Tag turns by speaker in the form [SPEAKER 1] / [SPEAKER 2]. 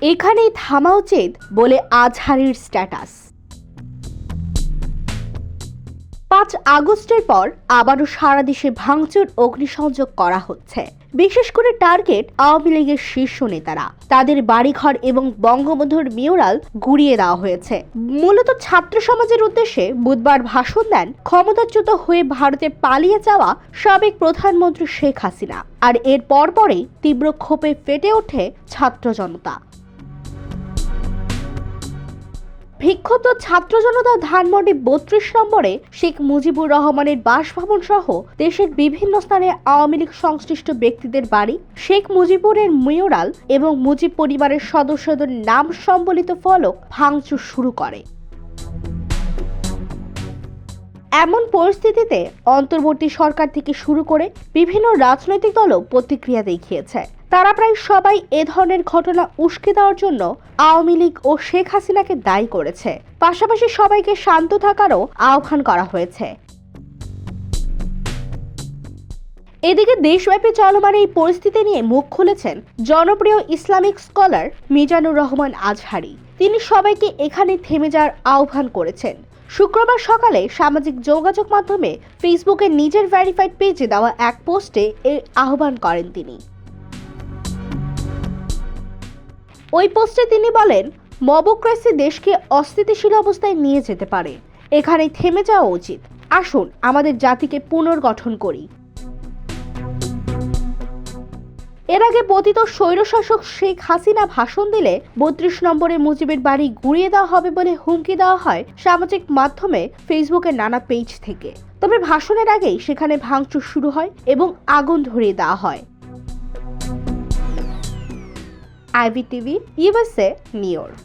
[SPEAKER 1] এখানেই থামা উচিত বলে আজহারীর স্ট্যাটাস। 5 আগস্টের পর আবারও সারা দেশে ভাঙচুর অগ্নিসংযোগ করা হচ্ছে। বিশেষ করে টার্গেট আওয়ামী লীগের শীর্ষ নেতারা। তাদের বাড়িঘর এবং বঙ্গবন্ধুর মিউরাল গুড়িয়ে দেওয়া হয়েছে। মূলত ছাত্র সমাজের উদ্দেশ্যে বুধবার ভাষণ দেন ক্ষমতাচ্যুত হয়ে ভারতে পালিয়ে যাওয়া সাবেক প্রধানমন্ত্রী শেখ হাসিনা। আর এর পরপরই তীব্র ক্ষোভে ফেটে ওঠে ছাত্র জনতা। বিক্ষুব্ধ ছাত্র জনতা ধানমন্ডি 32 নম্বরে শেখ মুজিবুর রহমানের বাসভবন সহ দেশের বিভিন্ন স্থানে আওয়ামী লীগ সংশ্লিষ্ট ব্যক্তিদের বাড়ি, শেখ মুজিবুরের মিউরাল এবং মুজিব পরিবারের সদস্যদের নাম সম্বলিত ফলক ভাঙচুর শুরু করে। এমন পরিস্থিতিতে অন্তর্বর্তী সরকার থেকে শুরু করে বিভিন্ন রাজনৈতিক দলও প্রতিক্রিয়া দেখিয়েছে। তারা প্রায় সবাই এ ধরনের ঘটনা উস্কে দেওয়ার জন্য আওয়ামী লীগ ও শেখ হাসিনাকে দায়ী করেছে। পাশাপাশি সবাইকে শান্ত থাকারও আহ্বান করা হয়েছে। এদিকে দেশব্যাপী চলমান এই পরিস্থিতি নিয়ে মুখ খুলেছেন জনপ্রিয় ইসলামিক স্কলার মিজানুর রহমান আজহারী। তিনি সবাইকে এখানে থেমে যাওয়ার আহ্বান করেছেন। শুক্রবার সকালে সামাজিক যোগাযোগ মাধ্যমে ফেসবুকে নিজের ভেরিফাইড পেজে দেওয়া এক পোস্টে এই আহ্বান করেন তিনি। ওই পোস্টে তিনি বলেন, মবক্রেসি দেশকে অস্থিতিশীল অবস্থায় নিয়ে যেতে পারে। এখানে থেমে যাওয়া উচিত। আসুন আমাদের জাতিকে পুনর্গঠন করি। এর আগে পতিত স্বৈরশাসক শেখ হাসিনা ভাষণ দিলে 32 নম্বরে মুজিবের বাড়ি গুড়িয়ে দেওয়া হবে বলে হুমকি দেওয়া হয় সামাজিক মাধ্যমে ফেসবুকের নানা পেজ থেকে। তবে ভাষণের আগেই সেখানে ভাঙচুর শুরু হয় এবং আগুন ধরিয়ে দেওয়া হয়। IVTV, USA, new York.